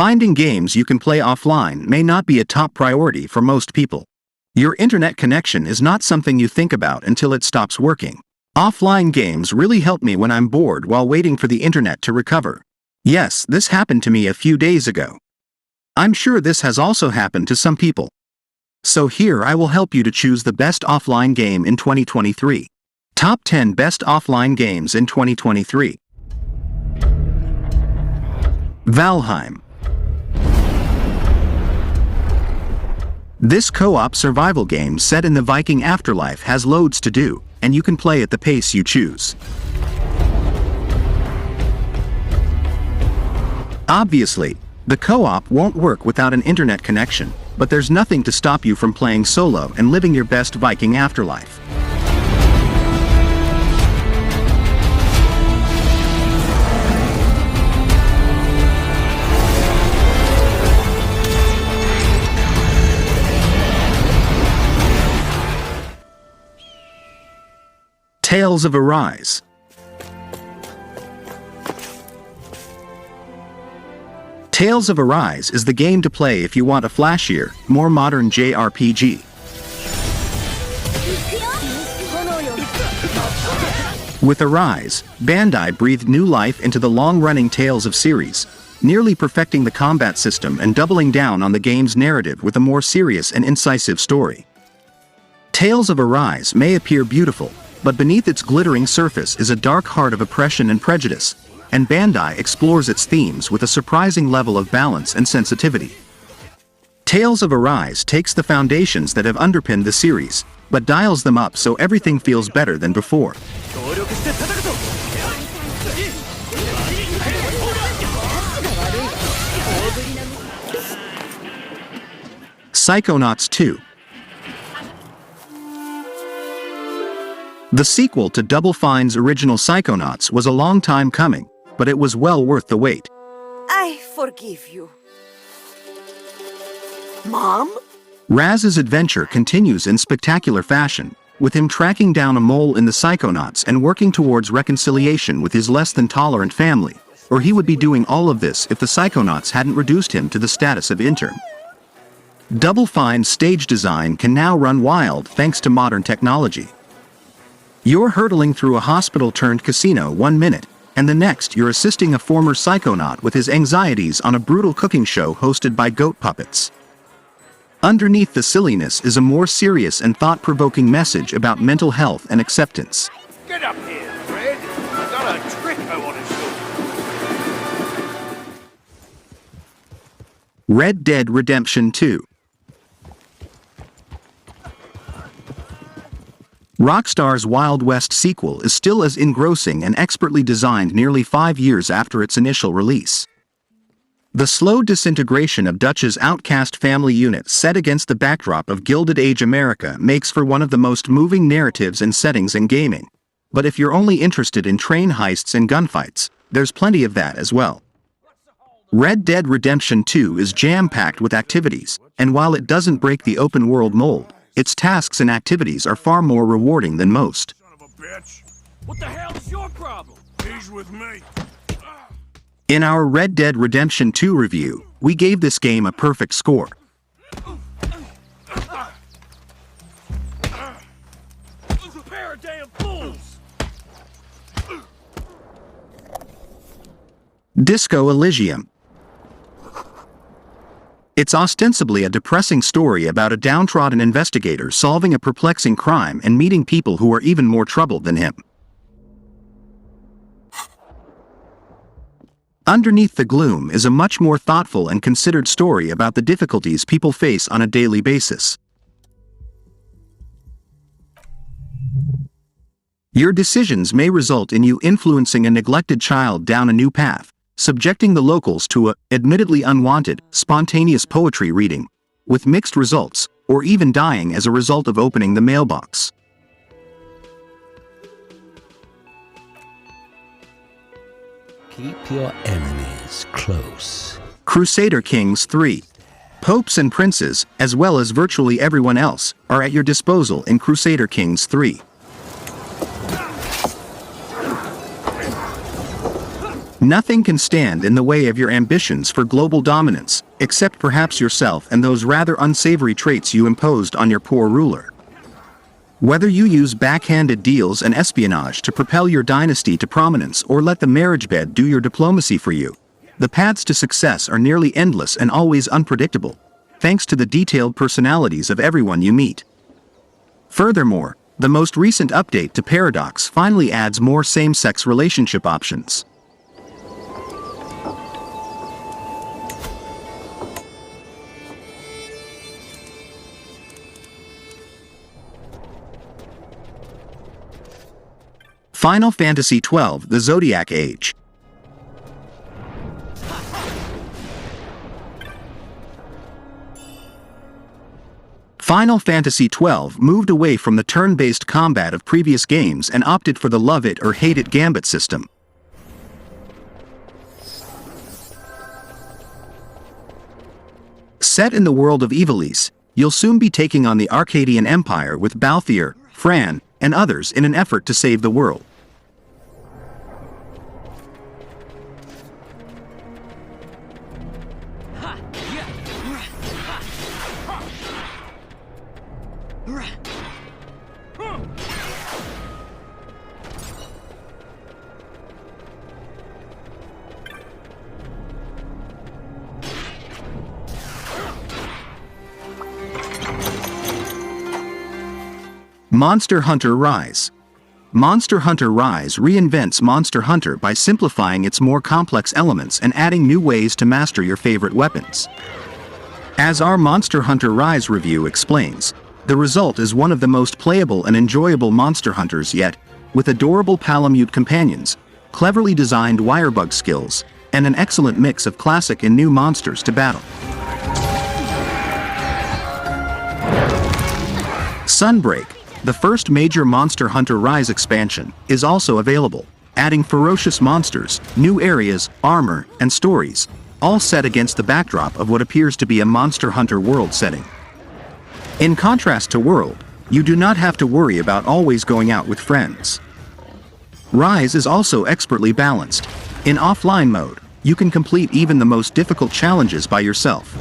Finding games you can play offline may not be a top priority for most people. Your internet connection is not something you think about until it stops working. Offline games really help me when I'm bored while waiting for the internet to recover. Yes, this happened to me a few days ago. I'm sure this has also happened to some people. So here I will help you to choose the best offline game in 2023. Top 10 Best Offline Games in 2023. Valheim. This co-op survival game set in the Viking afterlife has loads to do, and you can play at the pace you choose. Obviously, the co-op won't work without an internet connection, but there's nothing to stop you from playing solo and living your best Viking afterlife. Tales of Arise. Tales of Arise is the game to play if you want a flashier, more modern JRPG. With Arise, Bandai breathed new life into the long-running Tales of series, nearly perfecting the combat system and doubling down on the game's narrative with a more serious and incisive story. Tales of Arise may appear beautiful, but beneath its glittering surface is a dark heart of oppression and prejudice, and Bandai explores its themes with a surprising level of balance and sensitivity. Tales of Arise takes the foundations that have underpinned the series, but dials them up so everything feels better than before. Psychonauts 2. The sequel to Double Fine's original Psychonauts was a long time coming, but it was well worth the wait. I forgive you. Mom? Raz's adventure continues in spectacular fashion, with him tracking down a mole in the Psychonauts and working towards reconciliation with his less-than-tolerant family, or he would be doing all of this if the Psychonauts hadn't reduced him to the status of intern. Double Fine's stage design can now run wild thanks to modern technology. You're hurtling through a hospital-turned-casino 1 minute, and the next you're assisting a former psychonaut with his anxieties on a brutal cooking show hosted by goat puppets. Underneath the silliness is a more serious and thought-provoking message about mental health and acceptance. Get up here, Fred. I've got a trick I want to show you. Red Dead Redemption 2. Rockstar's Wild West sequel is still as engrossing and expertly designed nearly 5 years after its initial release. The slow disintegration of Dutch's outcast family unit set against the backdrop of Gilded Age America makes for one of the most moving narratives and settings in gaming. But if you're only interested in train heists and gunfights, there's plenty of that as well. Red Dead Redemption 2 is jam-packed with activities, and while it doesn't break the open-world mold, its tasks and activities are far more rewarding than most. Son of a bitch. What the hell is your problem? He's with me. In our Red Dead Redemption 2 review, we gave this game a perfect score. It's a pair of damn fools. Disco Elysium. It's ostensibly a depressing story about a downtrodden investigator solving a perplexing crime and meeting people who are even more troubled than him. Underneath the gloom is a much more thoughtful and considered story about the difficulties people face on a daily basis. Your decisions may result in you influencing a neglected child down a new path, subjecting the locals to a, admittedly unwanted, spontaneous poetry reading, with mixed results, or even dying as a result of opening the mailbox. Keep your enemies close. Crusader Kings 3. Popes and princes, as well as virtually everyone else, are at your disposal in Crusader Kings 3. Nothing can stand in the way of your ambitions for global dominance, except perhaps yourself and those rather unsavory traits you imposed on your poor ruler. Whether you use backhanded deals and espionage to propel your dynasty to prominence or let the marriage bed do your diplomacy for you, the paths to success are nearly endless and always unpredictable, thanks to the detailed personalities of everyone you meet. Furthermore, the most recent update to Paradox finally adds more same-sex relationship options. Final Fantasy XII: The Zodiac Age. Final Fantasy XII moved away from the turn-based combat of previous games and opted for the love it or hate it gambit system. Set in the world of Ivalice, you'll soon be taking on the Arcadian Empire with Balthier, Fran, and others in an effort to save the world. Monster Hunter Rise. Monster Hunter Rise reinvents Monster Hunter by simplifying its more complex elements and adding new ways to master your favorite weapons. As our Monster Hunter Rise review explains, the result is one of the most playable and enjoyable Monster Hunters yet, with adorable Palamute companions, cleverly designed wirebug skills, and an excellent mix of classic and new monsters to battle. Sunbreak, the first major Monster Hunter Rise expansion, is also available, adding ferocious monsters, new areas, armor, and stories, all set against the backdrop of what appears to be a Monster Hunter World setting. In contrast to World, you do not have to worry about always going out with friends. Rise is also expertly balanced. In offline mode, you can complete even the most difficult challenges by yourself.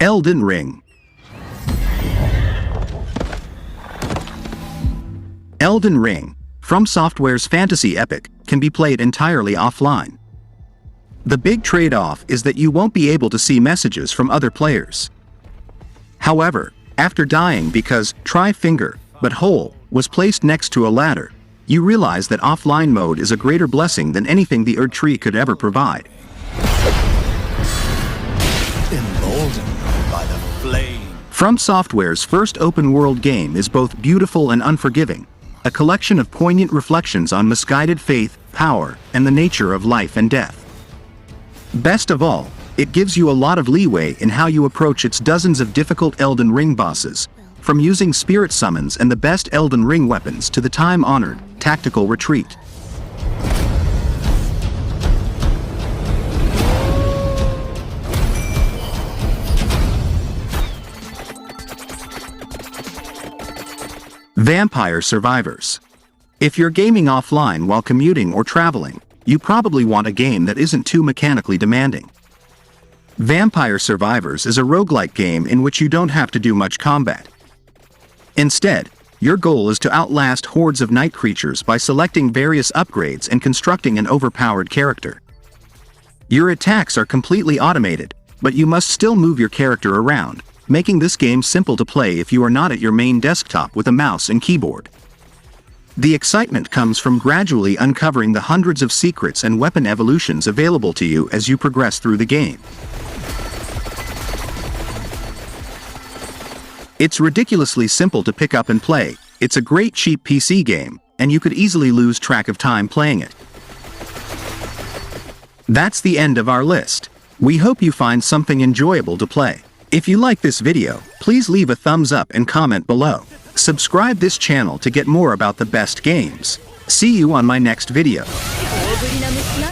Elden Ring. Elden Ring, From Software's fantasy epic, can be played entirely offline. The big trade-off is that you won't be able to see messages from other players. However, after dying because try finger, but hole, was placed next to a ladder, you realize that offline mode is a greater blessing than anything the Erd Tree could ever provide. Emboldened by the flame. From Software's first open-world game is both beautiful and unforgiving, a collection of poignant reflections on misguided faith, power, and the nature of life and death. Best of all, it gives you a lot of leeway in how you approach its dozens of difficult Elden Ring bosses, from using spirit summons and the best Elden Ring weapons to the time-honored tactical retreat. Vampire Survivors. If you're gaming offline while commuting or traveling, you probably want a game that isn't too mechanically demanding. Vampire Survivors is a roguelike game in which you don't have to do much combat. Instead, your goal is to outlast hordes of night creatures by selecting various upgrades and constructing an overpowered character. Your attacks are completely automated, but you must still move your character around, making this game simple to play if you are not at your main desktop with a mouse and keyboard. The excitement comes from gradually uncovering the hundreds of secrets and weapon evolutions available to you as you progress through the game. It's ridiculously simple to pick up and play, it's a great cheap PC game, and you could easily lose track of time playing it. That's the end of our list. We hope you find something enjoyable to play. If you like this video, please leave a thumbs up and comment below. Subscribe this channel to get more about the best games. See you on my next video.